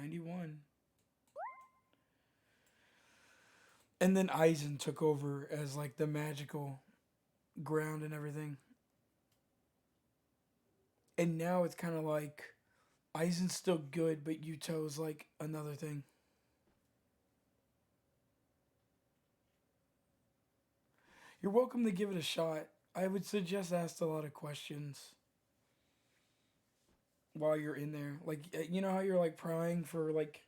91. And then Aizen took over as like the magical ground and everything. And now it's kind of like Aizen's still good, but Yuto's like another thing. You're welcome to give it a shot. I would suggest ask a lot of questions while you're in there. Like, you know how you're like prying for like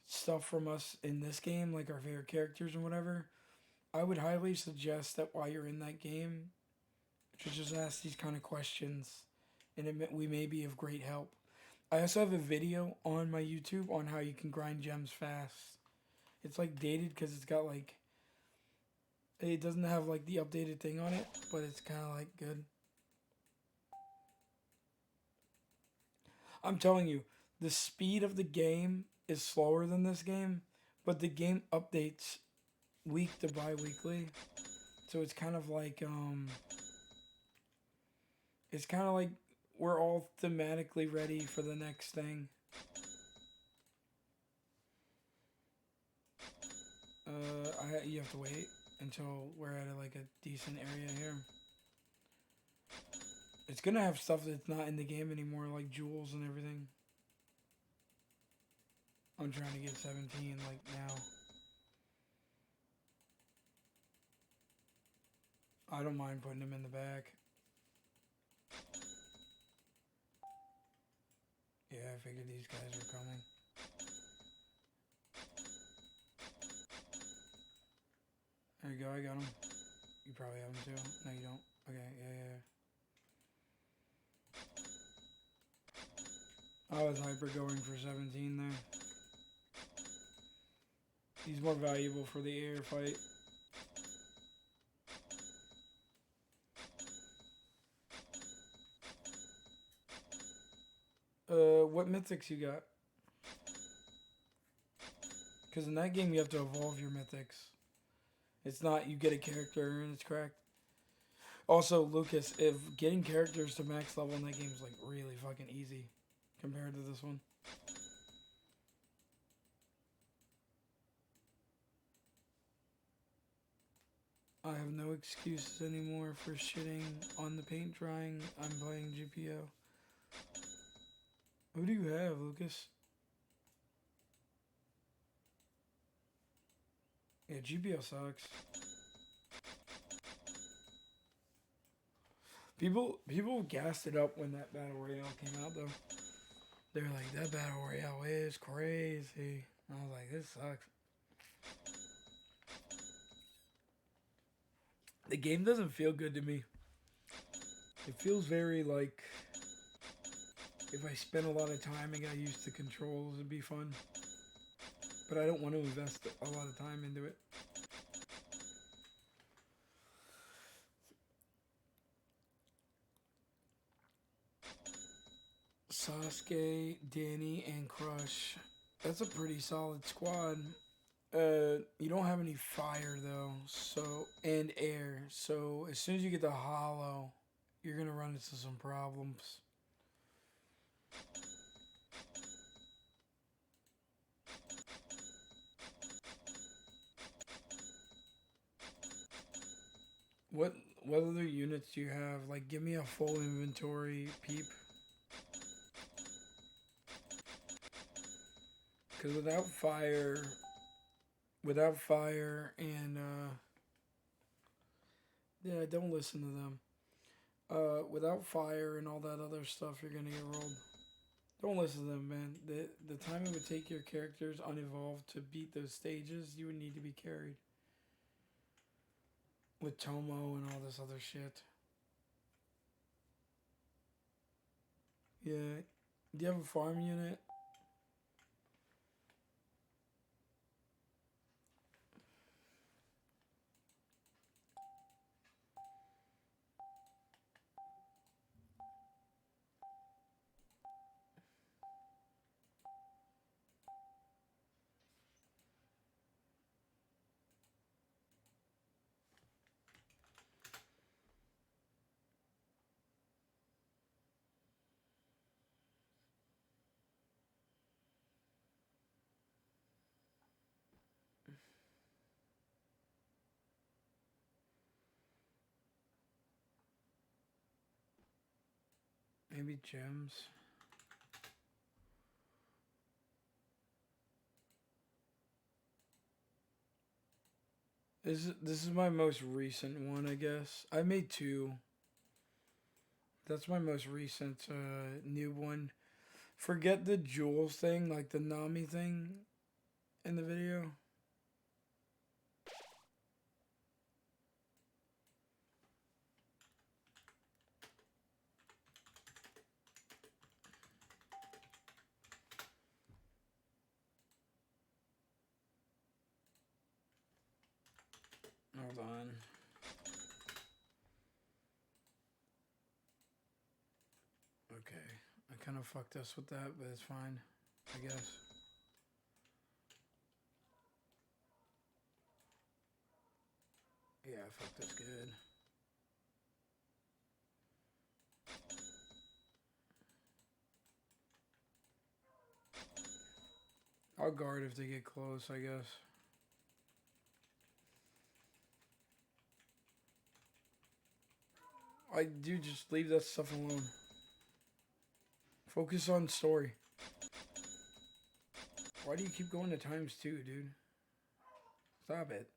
stuff from us in this game, like our favorite characters and whatever? I would highly suggest that while you're in that game, to just ask these kind of questions, and we may be of great help. I also have a video on my YouTube on how you can grind gems fast. It's like dated because it's got like, it doesn't have like the updated thing on it, but it's kind of like good. I'm telling you, the speed of the game is slower than this game, but the game updates week to bi-weekly. So it's kind of like we're all thematically ready for the next thing. You have to wait until we're at like a decent area here. It's gonna have stuff that's not in the game anymore, like jewels and everything. I'm trying to get 17 like now. I don't mind putting them in the back. Yeah, I figured these guys were coming. There you go, I got them. You probably have them too. No, you don't. Okay, yeah. I was hyper going for 17 there. He's more valuable for the air fight. What mythics you got? Because in that game you have to evolve your mythics. It's not you get a character and it's cracked. Also, Lucas, if getting characters to max level in that game is like really fucking easy compared to this one. I have no excuses anymore for shitting on the paint drying. I'm playing GPO. Who do you have, Lucas? Yeah, GPO sucks. People gassed it up when that battle royale came out though. They were like, that battle royale is crazy. I was like, this sucks. The game doesn't feel good to me. It feels very like if I spent a lot of time and got used to controls, it'd be fun. But I don't want to invest a lot of time into it. Sasuke, Danny, and Crush. That's a pretty solid squad. You don't have any fire though, so and air. So as soon as you get the hollow, you're gonna run into some problems. What other units do you have? Like, give me a full inventory, peep. Because without fire and yeah, don't listen to them. Without fire and all that other stuff, you're gonna get rolled. Don't listen to them, man. The time it would take your characters unevolved to beat those stages, you would need to be carried. With Tomo and all this other shit. Yeah. Do you have a farm unit? Maybe gems. This is my most recent one, I guess. I made two. That's my most recent new one. Forget the jewels thing, like the Nami thing in the video. Hold on. Okay. I kind of fucked us with that, but it's fine, I guess. Yeah, I fucked us good. I'll guard if they get close, I guess. I do just leave that stuff alone. Focus on story. Why do you keep going to ×2, dude? Stop it.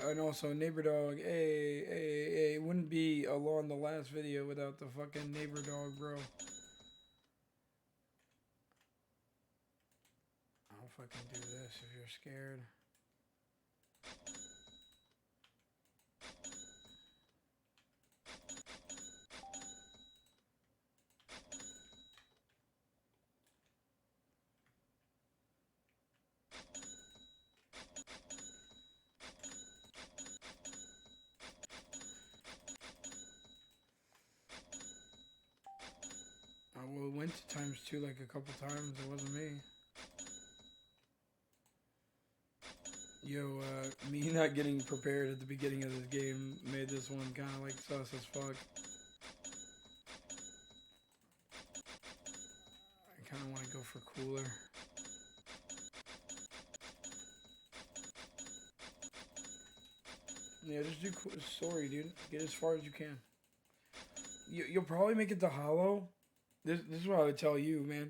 And also, neighbor dog, hey, wouldn't be along the last video without the fucking neighbor dog, bro. I'll fucking do this if you're scared. Well, it went to ×2 like a couple times. It wasn't me. Yo, me not getting prepared at the beginning of this game made this one kind of like sus as fuck. I kind of want to go for cooler. Yeah, just do story, dude. Get as far as you can. You'll probably make it to hollow. This is what I would tell you, man.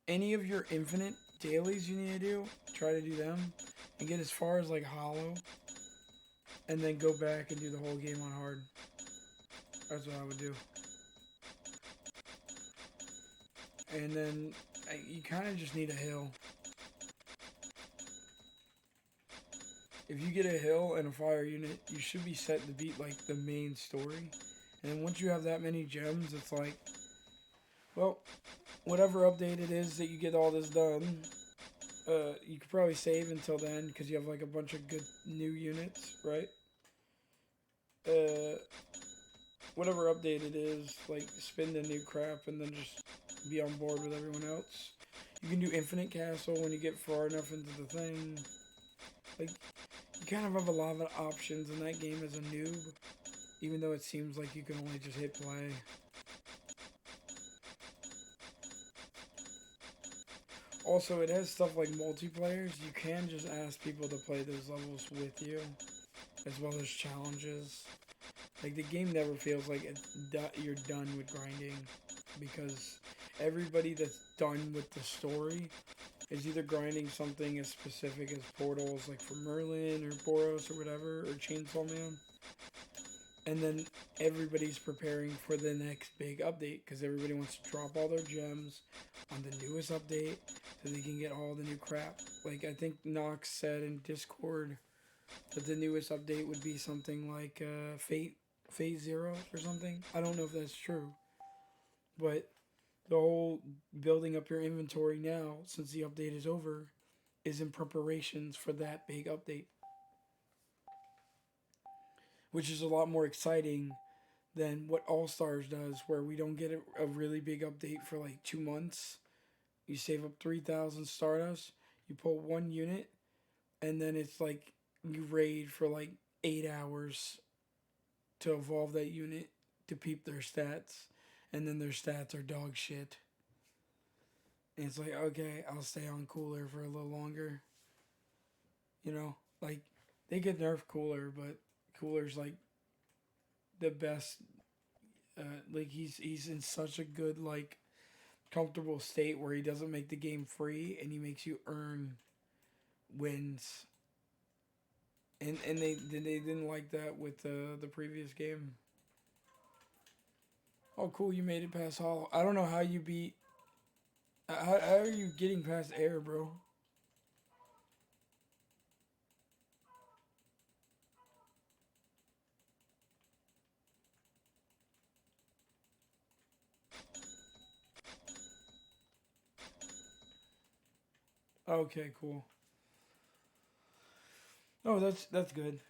Any of your infinite dailies you need to do, try to do them. And get as far as like hollow. And then go back and do the whole game on hard. That's what I would do. And then you kind of just need a hill. If you get a hill and a fire unit, you should be set to beat like the main story. And then once you have that many gems, it's like, well, whatever update it is that you get all this done, you could probably save until then because you have like a bunch of good new units, right? Whatever update it is, like spin the new crap and then just be on board with everyone else. You can do infinite castle when you get far enough into the thing. Like, you kind of have a lot of options in that game as a noob, even though it seems like you can only just hit play. Also, it has stuff like multiplayers. You can just ask people to play those levels with you, as well as challenges. Like, the game never feels like you're done with grinding, because everybody that's done with the story is either grinding something as specific as portals, like for Merlin or Boros or whatever, or Chainsaw Man. And then everybody's preparing for the next big update because everybody wants to drop all their gems on the newest update so they can get all the new crap. Like, I think Nox said in Discord that the newest update would be something like Fate 0 or something. I don't know if that's true, but the whole building up your inventory now, since the update is over, is in preparations for that big update. Which is a lot more exciting than what All Stars does, where we don't get a really big update for like 2 months. You save up 3,000 Stardust, you pull one unit, and then it's like you raid for like 8 hours to evolve that unit to peep their stats, and then their stats are dog shit. And it's like, okay, I'll stay on cooler for a little longer. You know, like, they could nerf cooler, but cooler's like the best Like he's in such a good like comfortable state where he doesn't make the game free and he makes you earn wins. And they didn't like that with the previous game. Oh, cool! You made it past Hollow. I don't know how you beat. How are you getting past air, bro? Okay, cool. Oh, that's good.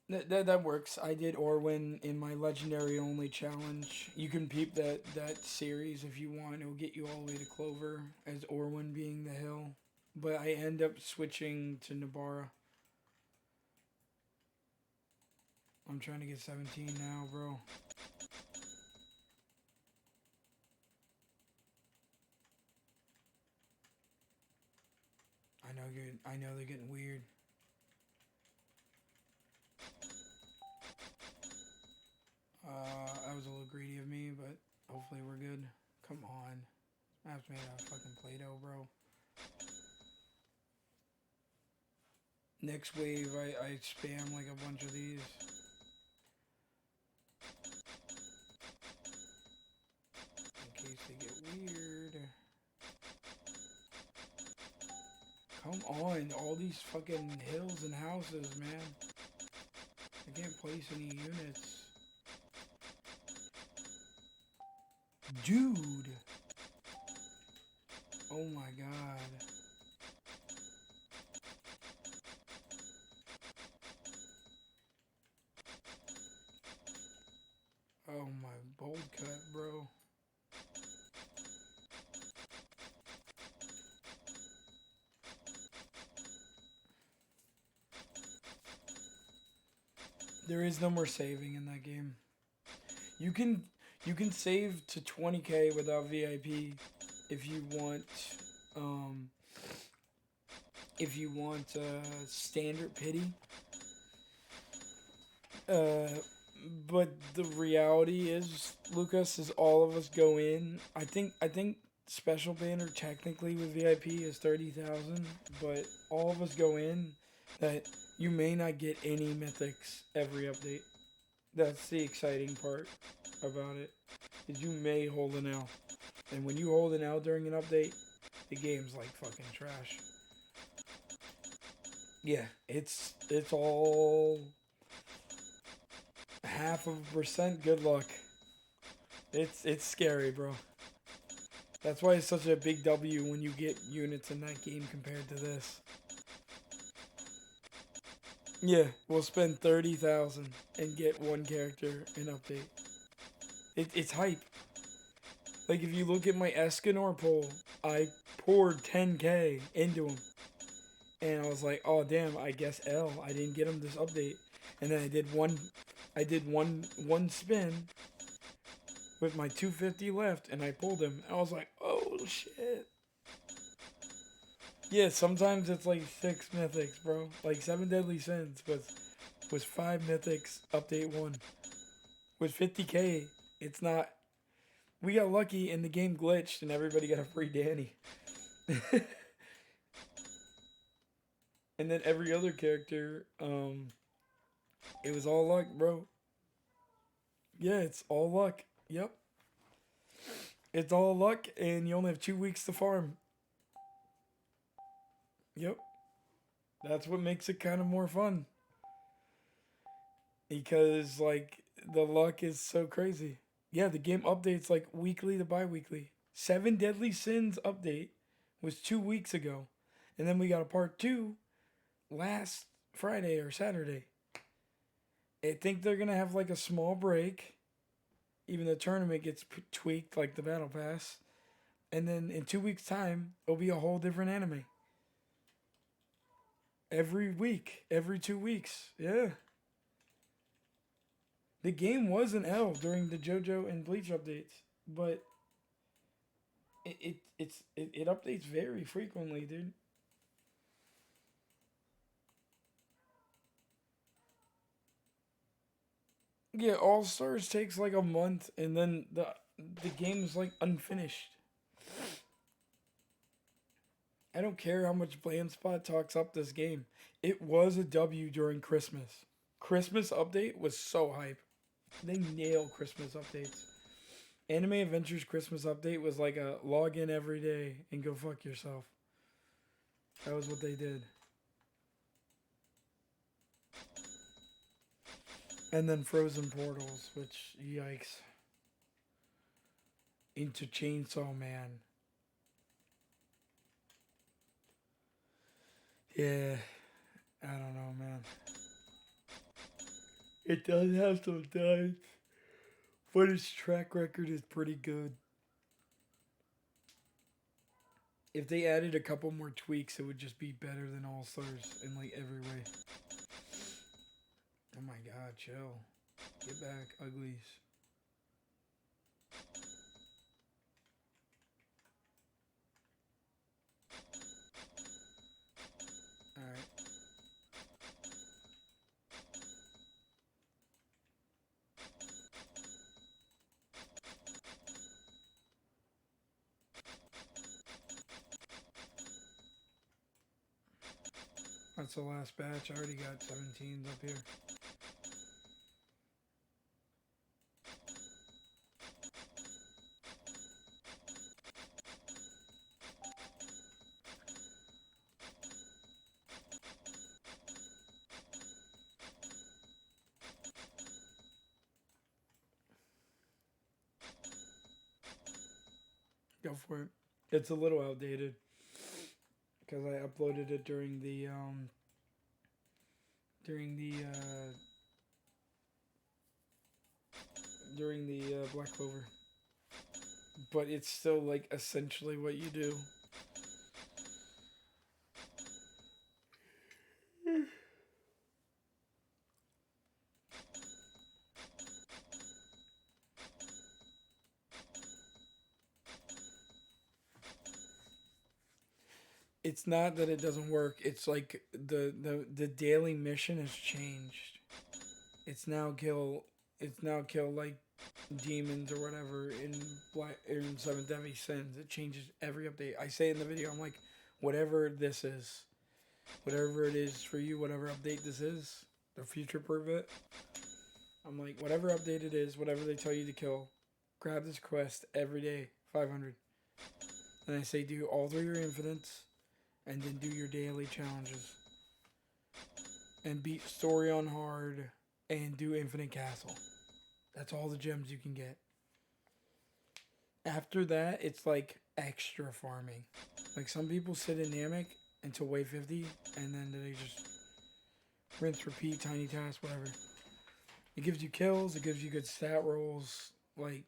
That works. I did Orwin in my legendary only challenge. You can peep that series if you want. It'll get you all the way to Clover as Orwin being the hill. But I end up switching to Nabara. I'm trying to get 17 now, bro. I know they're getting weird. That was a little greedy of me, but hopefully we're good. Come on. Map's made out of fucking Play-Doh, bro. Next wave, I spam like a bunch of these. In case they get weird. Come on, all these fucking hills and houses, man. I can't place any units. Dude! Oh my god. Oh my bold cut, bro. There is no more saving in that game. You can save to 20k without VIP if you want um standard pity. Uh but the reality is, Lucas, is all of us go in. I think special banner technically with VIP is 30,000, but all of us go in that you may not get any mythics every update. That's the exciting part about it. Is you may hold an L. And when you hold an L during an update, the game's like fucking trash. Yeah, it's all half of a percent good luck. It's scary, bro. That's why it's such a big W when you get units in that game compared to this. Yeah, we'll spend 30,000 and get one character in update. It's hype. Like if you look at my Escanor poll, I poured 10k into him, and I was like, oh damn, I guess L. I didn't get him this update, and then I did one spin with my 250 left, and I pulled him. I was like, oh shit. Yeah, sometimes it's like 6 mythics, bro. Like 7 Deadly Sins was 5 mythics, update 1. With 50k, it's not. We got lucky and the game glitched and everybody got a free Danny. And then every other character, it was all luck, bro. Yeah, it's all luck. Yep. It's all luck, and you only have 2 weeks to farm. Yep. That's what makes it kind of more fun. Because, like, the luck is so crazy. Yeah, the game updates like weekly to bi weekly. 7 Deadly Sins update was 2 weeks ago. And then we got a part 2 last Friday or Saturday. I think they're going to have like a small break. Even the tournament gets tweaked like the Battle Pass. And then in 2 weeks' time, it'll be a whole different anime. Every week, every 2 weeks. Yeah. The game was an L during the JoJo and Bleach updates, but it updates very frequently, dude. Yeah, All Stars takes like a month, and then the game's like unfinished. I don't care how much Blandspot talks up this game. It was a W during Christmas. Christmas update was so hype. They nail Christmas updates. Anime Adventures Christmas update was like a log in every day and go fuck yourself. That was what they did. And then Frozen Portals, which, yikes. Into Chainsaw Man. Yeah, I don't know, man. It does have some dives, but its track record is pretty good. If they added a couple more tweaks, it would just be better than All Stars in like every way. Oh my god, chill. Get back, uglies. Alright. That's the last batch. I already got 17s up here. Go for it. It's a little outdated because I uploaded it during the Black Clover. But it's still like essentially what you do. It's not that it doesn't work. It's like the daily mission has changed. It's now kill. It's now kill like demons or whatever in Seventh Deadly Sins. It changes every update. I say in the video, I'm like, whatever this is, whatever it is for you, whatever update this is, the future proof it. I'm like, whatever update it is, whatever they tell you to kill, grab this quest every day, 500. And I say do all 3 your infinites, and then do your daily challenges. And beat story on hard, and do infinite castle. That's all the gems you can get. After that, it's like extra farming. Like some people sit in Namek until wave 50, and then they just rinse, repeat, tiny tasks, whatever. It gives you kills, it gives you good stat rolls. Like,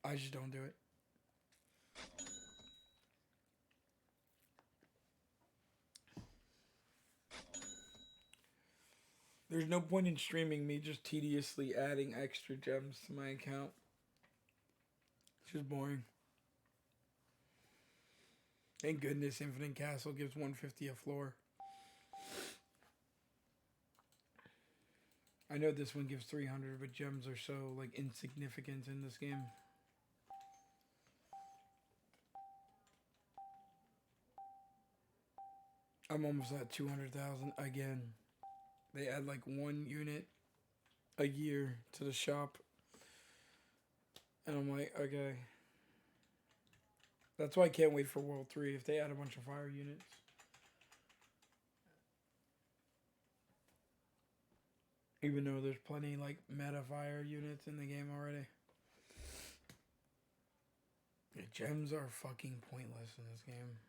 I just don't do it. There's no point in streaming me just tediously adding extra gems to my account. It's just boring. Thank goodness Infinite Castle gives 150 a floor. I know this one gives 300, but gems are so like insignificant in this game. I'm almost at 200,000 again. They add like 1 unit a year to the shop. And I'm like, okay. That's why I can't wait for World 3 if they add a bunch of fire units. Even though there's plenty like meta fire units in the game already. The gems are fucking pointless in this game.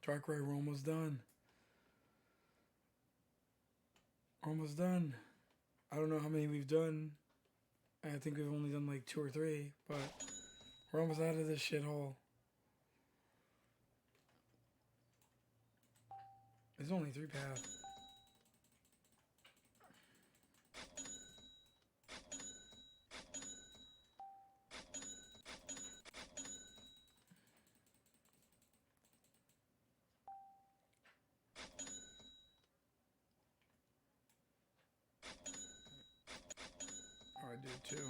Darkrai, we're almost done. Almost done. I don't know how many we've done. I think we've only done like 2 or 3, but we're almost out of this shithole. There's only 3 paths. do too.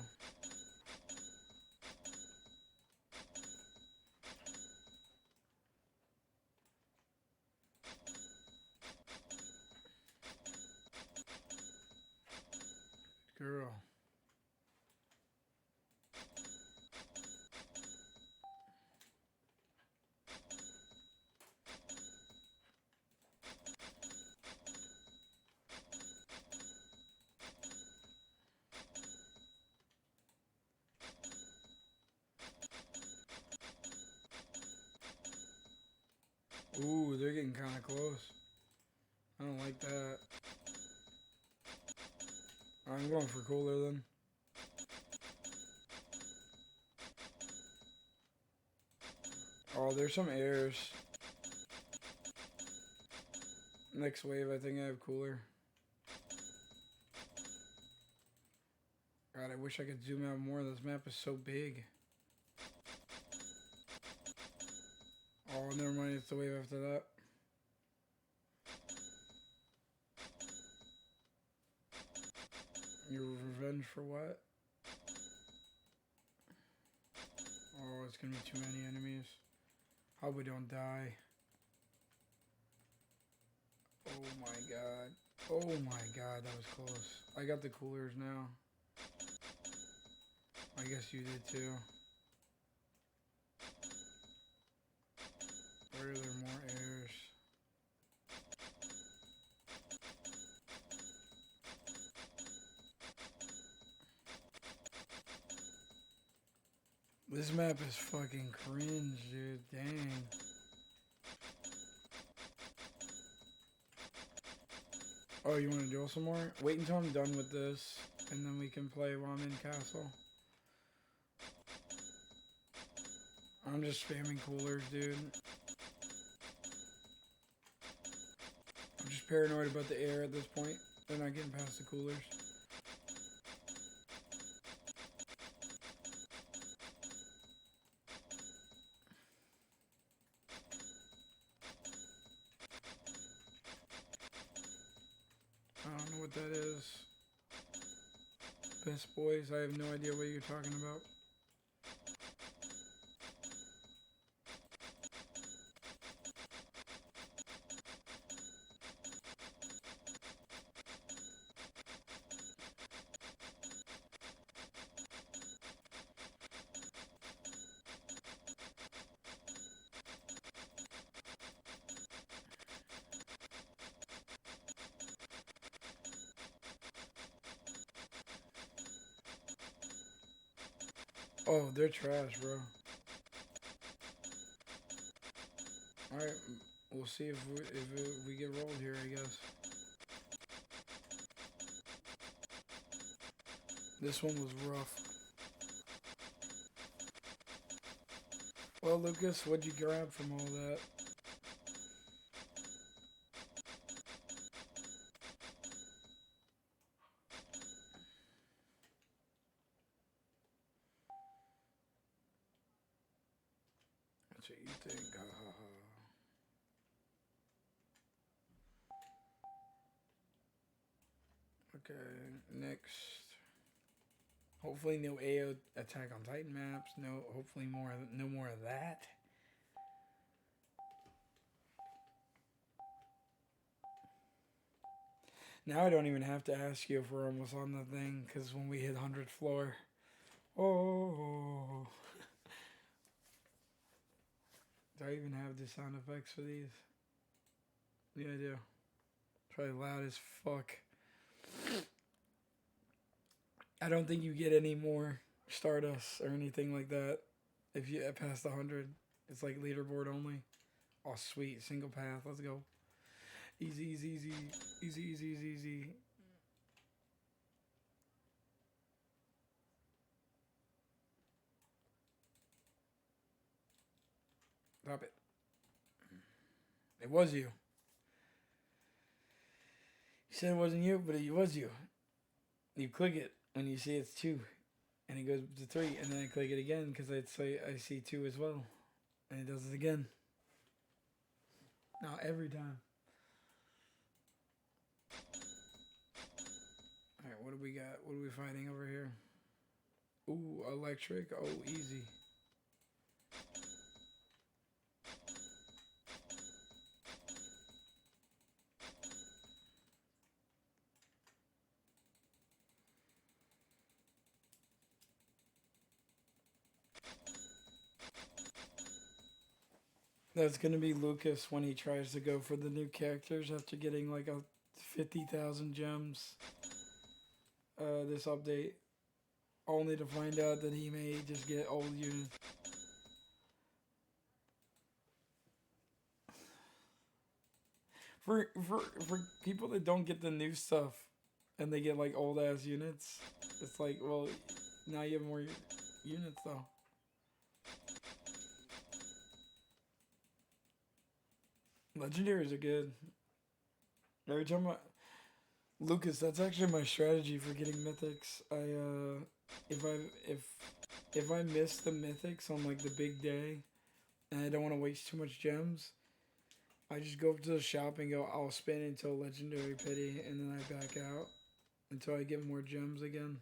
Girl. Ooh, they're getting kind of close. I don't like that. I'm going for cooler then. Oh, there's some airs. Next wave, I think I have cooler. God, I wish I could zoom out more. This map is so big. Oh, never mind. It's the wave after that. Your revenge for what? Oh, it's gonna be too many enemies. Hope we don't die. Oh my god. Oh my god, that was close. I got the coolers now. I guess you did too. Where are there more airs? This map is fucking cringe, dude. Dang. Oh, you want to duel some more? Wait until I'm done with this, and then we can play while I'm in castle. I'm just spamming coolers, dude. I'm just paranoid about the air at this point. They're not getting past the coolers. I don't know what that is. Best boys, I have no idea what you're talking about. Oh, they're trash, bro. Alright, we'll see if we get rolled here, I guess. This one was rough. Well, Lucas, what'd you grab from all that? That's what you think, ha ha ha. Okay, next. Hopefully no AO Attack on Titan maps. No, hopefully no more of that. Now I don't even have to ask you if we're almost on the thing, because when we hit 100th floor. Oh. Do I even have the sound effects for these? Yeah, I do. Probably loud as fuck. I don't think you get any more Stardust or anything like that if you pass the 100. It's like leaderboard only. Oh, sweet. Single path. Let's go. Easy, easy, easy. Easy, easy, easy, easy. Stop it. It was you. You said it wasn't you, but it was you. You click it when you see it's 2. And it goes to 3. And then I click it again because I see 2 as well. And it does it again. Now every time. Alright, what do we got? What are we fighting over here? Ooh, electric. Oh, easy. That's gonna be Lucas when he tries to go for the new characters after getting like a 50,000 gems. This update, only to find out that he may just get old units. For people that don't get the new stuff and they get like old ass units, it's like, well, now you have more units though. Legendaries are good. Every time I Lucas, that's actually my strategy for getting mythics. If I if if I miss the mythics on like the big day and I don't want to waste too much gems, I just go up to the shop and go, I'll spin until legendary pity, and then I back out until I get more gems again.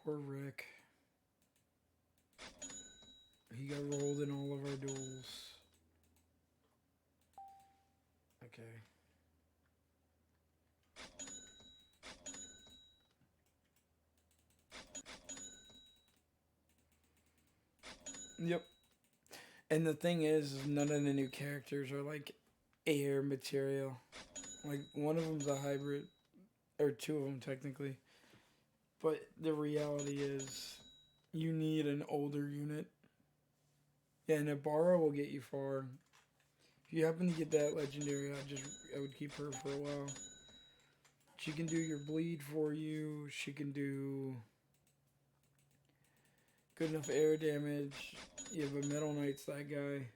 Poor Rick. He got rolled in all of our duels. Okay. Yep. And the thing is, none of the new characters are like air material. Like, one of them's a hybrid, or two of them technically. But the reality is, you need an older unit. Yeah, and Ibarra will get you far. If you happen to get that legendary, I would keep her for a while. She can do your bleed for you. She can do good enough air damage. You have a Metal Knight's that guy.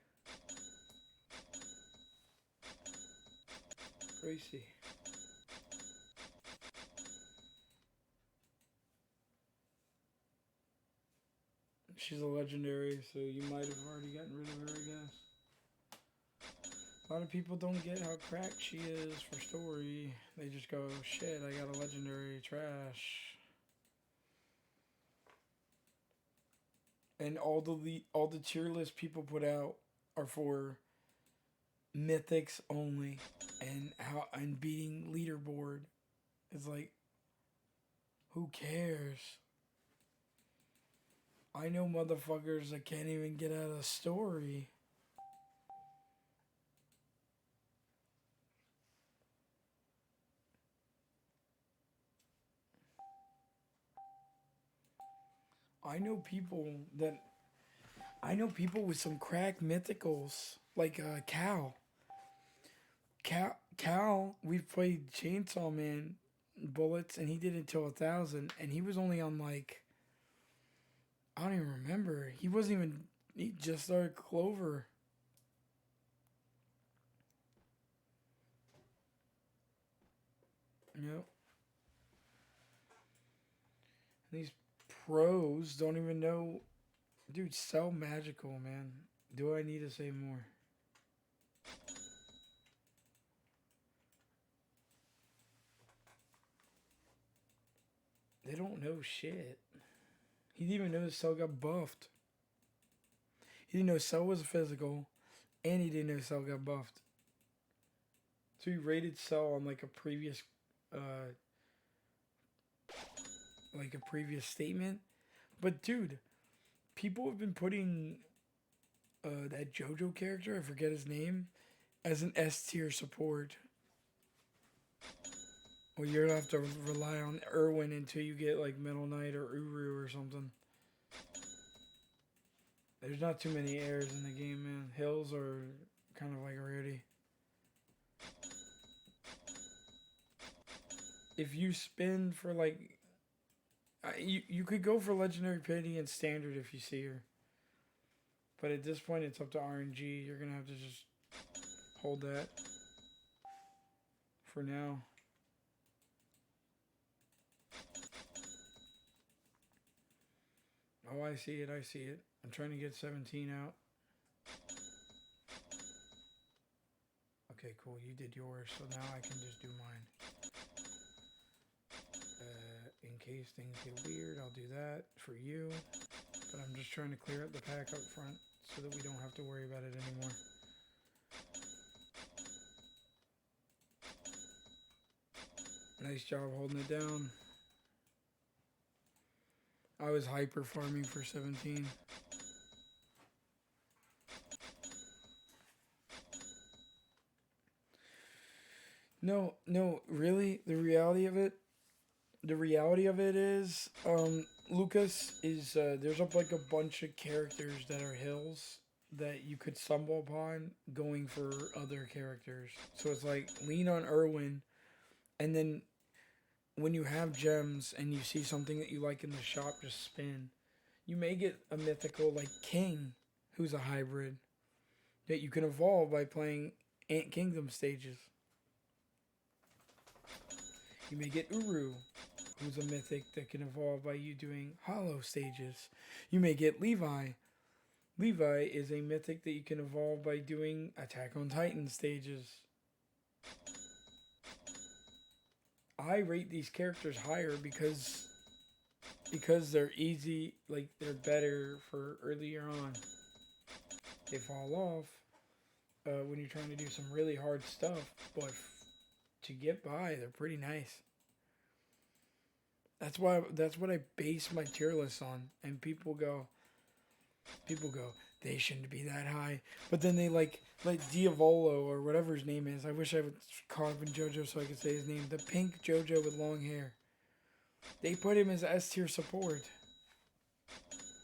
Gracie. She's a legendary, so you might have already gotten rid of her, I guess. A lot of people don't get how cracked she is for story. They just go, shit, I got a legendary, trash. And all the tier lists people put out are for mythics only, and beating leaderboard is like, who cares? I know motherfuckers that can't even get out of story. I know people that I know people with some crack mythicals like Cal. Cal, we've played Chainsaw Man bullets, and he did it till 1,000, and he was only on like, I don't even remember. He wasn't even. He just started Clover. Yep. And these pros don't even know. Dude, so magical, man. Do I need to say more? They don't know shit. He didn't even know Cell got buffed. He didn't know Cell was a physical, and he didn't know Cell got buffed. So he rated Cell on uh, like a previous statement. But dude, people have been putting that JoJo character, I forget his name, as an S tier support. Well, you're gonna have to rely on Irwin until you get like Metal Knight or Uru or something. There's not too many airs in the game, man. Hills are kind of like a rarity. If you spin for like, you could go for Legendary Pity and Standard if you see her. But at this point, it's up to RNG. You're gonna have to just Hold that for now. Oh, I see it. I see it. I'm trying to get 17 out. Okay, cool. You did yours, so now I can just do mine. In case things get weird, I'll do that for you. But I'm just trying to clear up the pack up front so that we don't have to worry about it anymore. Nice job holding it down. I was hyper farming for 17. No, really, the reality of it is, Lucas, is, there's like a bunch of characters that are hills that you could stumble upon going for other characters. So it's like, lean on Irwin, and then when you have gems and you see something that you like in the shop, just spin. You may get a mythical like King, who's a hybrid, that you can evolve by playing Ant Kingdom stages. You may get Uru, who's a mythic that can evolve by you doing hollow stages. You may get Levi. Levi is a mythic that you can evolve by doing Attack on Titan stages. I rate these characters higher because they're easy, like they're better for earlier on. They fall off when you're trying to do some really hard stuff, but to get by, they're pretty nice. That's what I base my tier list on, and people go, they shouldn't be that high, but then they like Diavolo or whatever his name is. I wish I would call him JoJo so I could say his name. The pink JoJo with long hair. They put him as S tier support.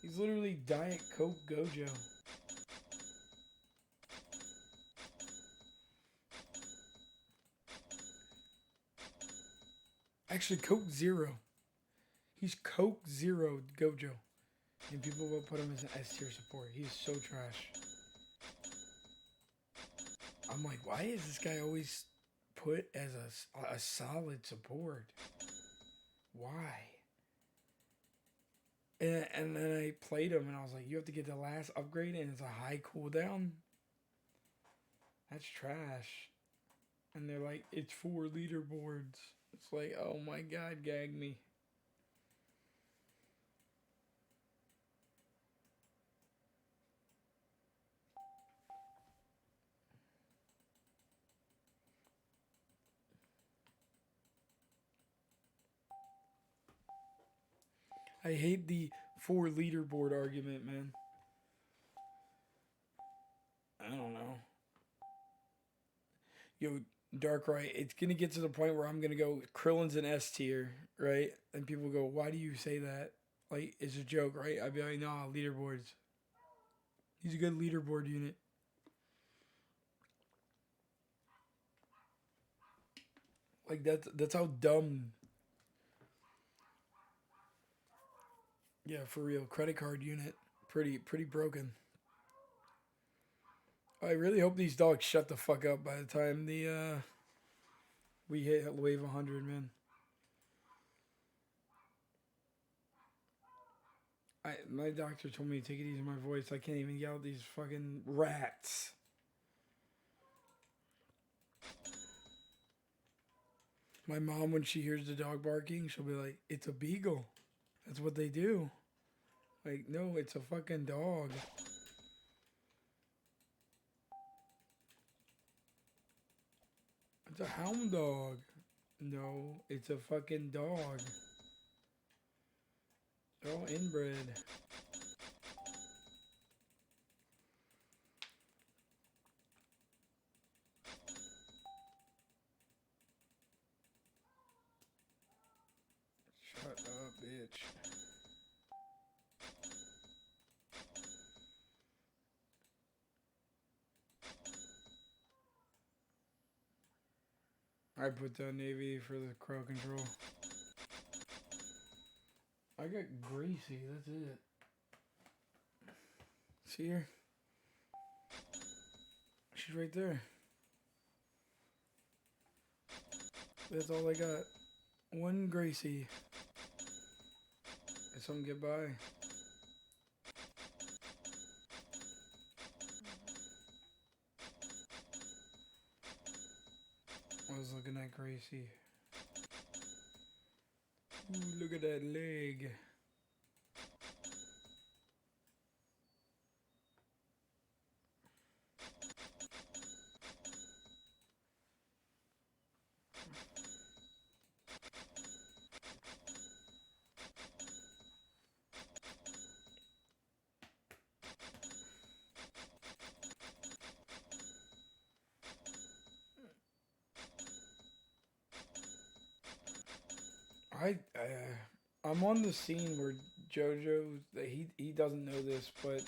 He's literally Diet Coke Gojo. Actually, Coke Zero. He's Coke Zero Gojo. And people will put him as an S tier support. He's so trash. I'm like, why is this guy always put as a solid support? Why? And then I played him and I was like, you have to get the last upgrade and it's a high cooldown? That's trash. And they're like, it's 4 leaderboards. It's like, oh my god, gag me. I hate the 4 leaderboard argument, man. I don't know. Yo, Darkrai, it's gonna get to the point where I'm gonna go, Krillin's an S tier, right? And people go, why do you say that? Like, it's a joke, right? I'd be like, nah, leaderboards. He's a good leaderboard unit. Like, that's how dumb. Yeah, for real. Credit card unit. Pretty broken. I really hope these dogs shut the fuck up by the time we hit wave 100, man. My doctor told me to take it easy on my voice. I can't even yell at these fucking rats. My mom, when she hears the dog barking, she'll be like, it's a beagle. That's what they do. Like, no, it's a fucking dog. It's a hound dog. No, it's a fucking dog. They're all inbred. Shut up, bitch. I put down Navy for the crow control. I got Gracie, that's it. See her? She's right there. That's all I got. One Gracie. Let someone get by. I was looking at Gracie. Ooh, look at that leg. I'm on the scene where JoJo, he doesn't know this, but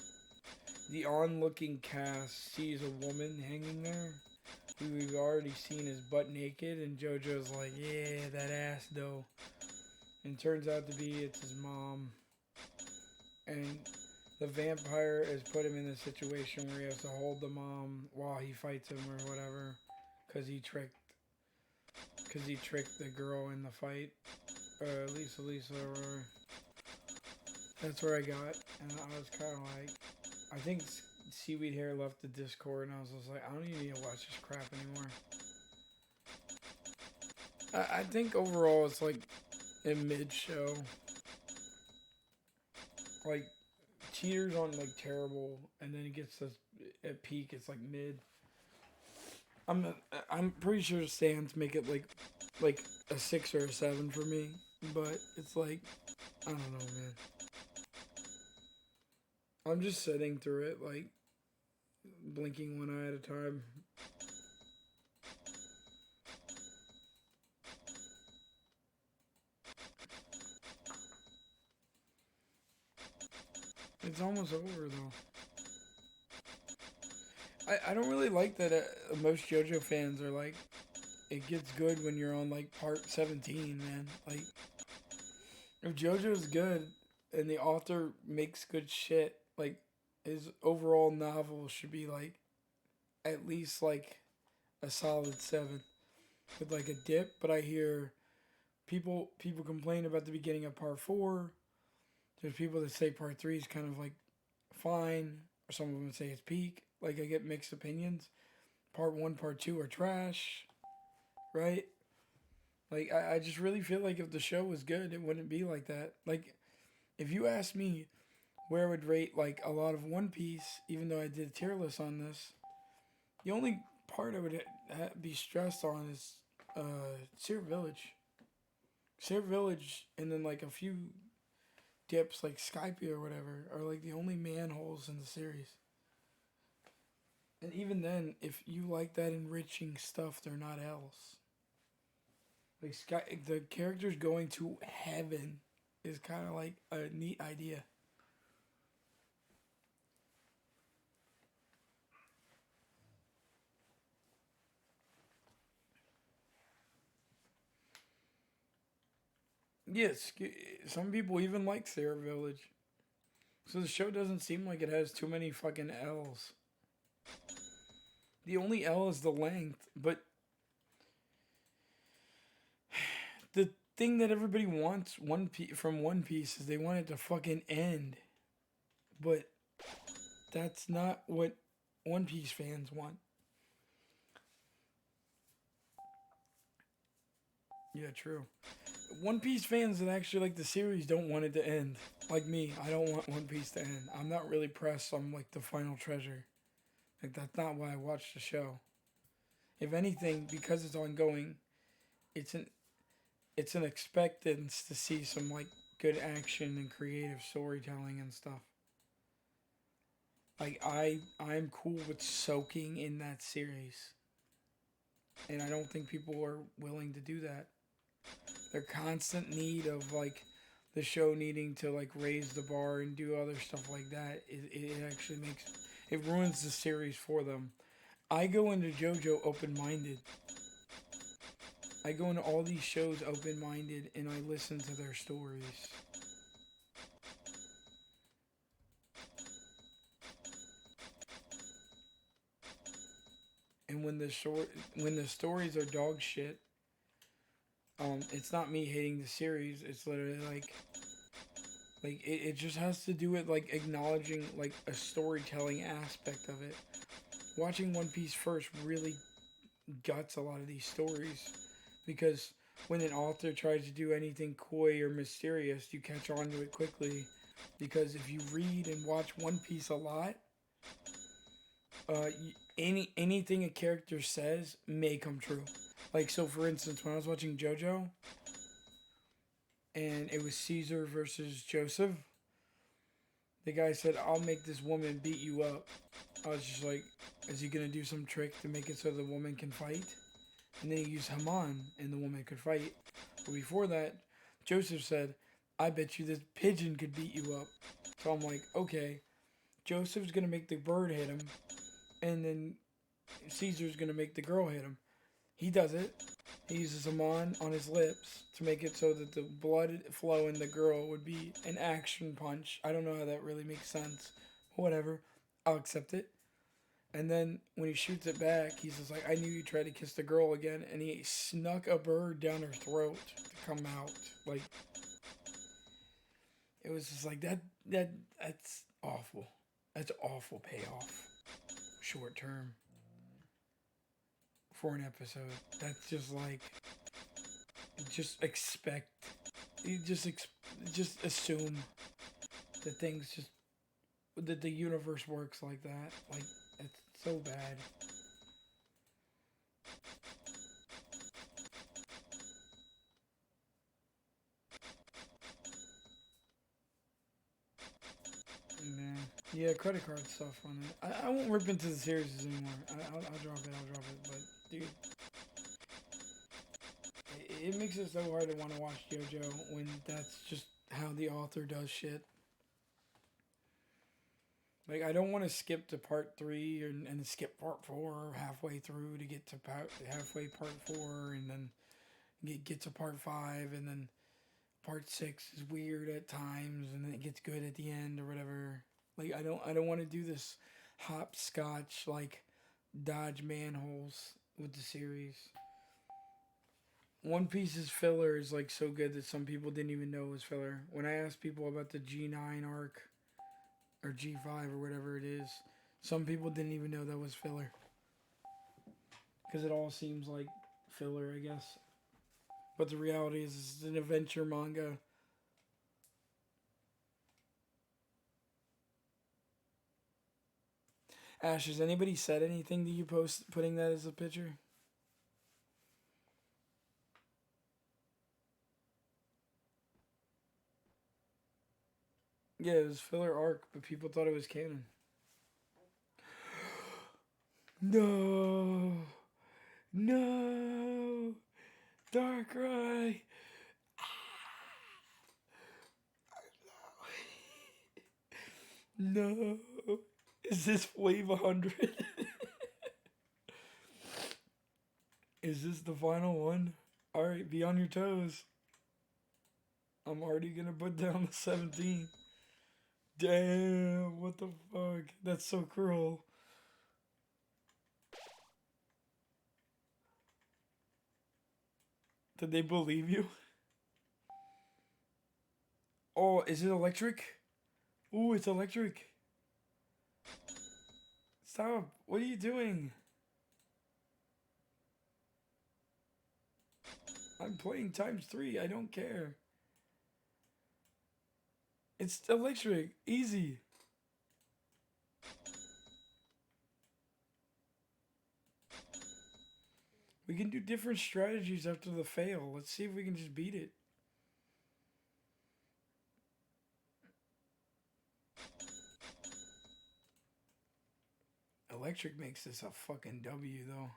the onlooking cast sees a woman hanging there who we've already seen is butt naked, and JoJo's like, yeah, that ass though. And turns out to be it's his mom. And the vampire has put him in a situation where he has to hold the mom while he fights him or whatever, cause he tricked the girl in the fight. Lisa, or that's where I got, and I was kind of like, I think Seaweed Hair left the Discord, and I was just like, I don't even need to watch this crap anymore. I think overall it's like a mid show. Like Cheater's on like terrible, and then it gets to at peak. It's like mid. I'm pretty sure stands make it like a 6 or a 7 for me, but it's like I don't know, man. I'm just sitting through it, like blinking one eye at a time. It's almost over though. I don't really like that most JoJo fans are like, it gets good when you're on like part 17, man. Like, if JoJo's good and the author makes good shit, like, his overall novel should be like at least like a solid 7 with like a dip. But I hear people complain about the beginning of part 4. There's people that say part 3 is kind of like fine, or some of them say it's peak. Like, I get mixed opinions. Part 1, part 2 are trash, right? Like, I just really feel like if the show was good, it wouldn't be like that. Like, if you ask me where I would rate, like, a lot of One Piece, even though I did a tier list on this, the only part I would be stressed on is Seer Village. Seer Village, and then, like, a few dips, like Skype or whatever, are, like, the only manholes in the series. And even then, if you like that enriching stuff, they're not else. Like the characters going to heaven is kind of like a neat idea. Yes, some people even like Sarah Village. So the show doesn't seem like it has too many fucking L's. The only L is the length, but the thing that everybody wants from One Piece is they want it to fucking end. But that's not what One Piece fans want. Yeah, true. One Piece fans that actually like the series don't want it to end. Like me, I don't want One Piece to end. I'm not really pressed on like the final treasure. Like, that's not why I watched the show. If anything, because it's ongoing, it's an it's an expectance to see some like good action and creative storytelling and stuff. Like, I'm cool with soaking in that series. And I don't think people are willing to do that. Their constant need of like the show needing to like raise the bar and do other stuff like that, it actually makes it ruins the series for them. I go into JoJo open minded. I go into all these shows open minded and I listen to their stories. And when the stories are dog shit, It's not me hating the series. It's literally like it just has to do with like acknowledging like a storytelling aspect of it. Watching One Piece first really guts a lot of these stories because when an author tries to do anything coy or mysterious, you catch on to it quickly. Because if you read and watch One Piece a lot, anything a character says may come true. Like so, for instance, when I was watching JoJo, and it was Caesar versus Joseph, the guy said, "I'll make this woman beat you up." I was just like, "Is he gonna do some trick to make it so the woman can fight?" And then he used Haman, and the woman could fight. But before that, Joseph said, "I bet you this pigeon could beat you up." So I'm like, okay, Joseph's gonna make the bird hit him, and then Caesar's gonna make the girl hit him. He does it. He uses Haman on his lips to make it so that the blood flow in the girl would be an action punch. I don't know how that really makes sense. Whatever. I'll accept it. And then when he shoots it back, he's just like, I knew you tried to kiss the girl again. And he snuck a bird down her throat to come out. Like, it was just like, that's awful. That's awful payoff. Short term. For an episode. That's just like, just expect, you just assume that things just, that the universe works like that. Like, it's so bad. Man. Yeah, credit card stuff on it. I won't rip into the series anymore. I'll drop it. I'll drop it. But dude, it makes it so hard to want to watch JoJo when that's just how the author does shit. Like I don't want to skip to part 3 and skip part 4 halfway through to get to halfway part 4 and then get to part 5 and then part 6 is weird at times and then it gets good at the end or whatever. Like I don't want to do this hopscotch like dodge manholes with the series. One Piece's filler is like so good that some people didn't even know it was filler. When I asked people about the G9 arc or G5 or whatever it is, some people didn't even know that was filler. Because it all seems like filler, I guess. But the reality is, it's an adventure manga. Ash, has anybody said anything to you post putting that as a picture? Yeah, it was filler arc, but people thought it was canon. No, no, Darkrai. No, is this wave 100? Is this the final one? Alright, be on your toes. I'm already gonna put down the 17. Damn, what the fuck? That's so cruel. Did they believe you? Oh, is it electric? Ooh, it's electric. Stop. What are you doing? I'm playing ×3. I don't care. It's electric. Easy. We can do different strategies after the fail. Let's see if we can just beat it. Electric makes this a fucking W, though.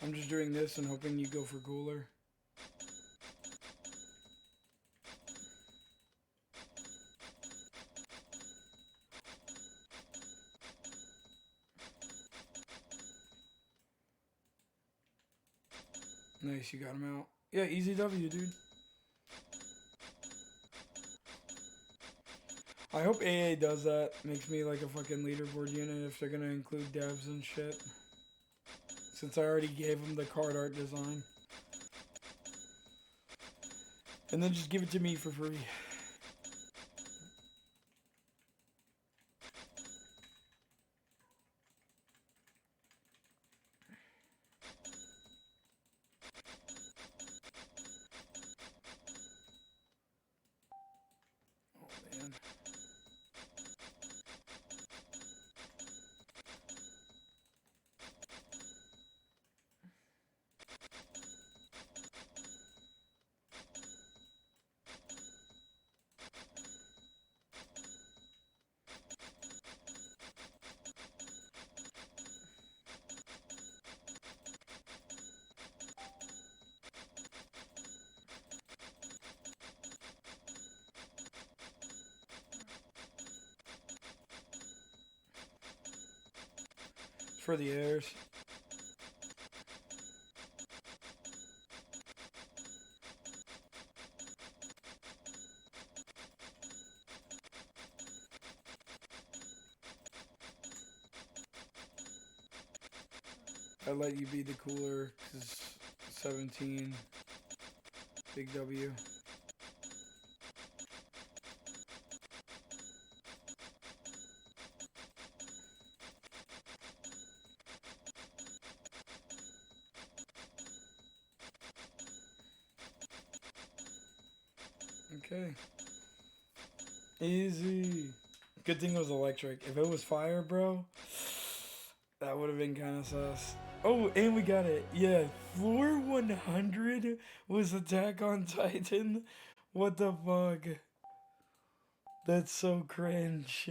I'm just doing this and hoping you go for cooler. Nice, you got him out. Yeah, easy W, dude. I hope AA does that. Makes me like a fucking leaderboard unit if they're gonna include devs and shit. Since I already gave them the card art design. And then just give it to me for free. Oh man. It's for the airs. I let you be the cooler, cause 17, big W. Okay. Easy. Good thing it was electric. If it was fire, bro, that would have been kind of sus. Oh, and we got it. Yeah, floor 100 was Attack on Titan. What the fuck? That's so cringe.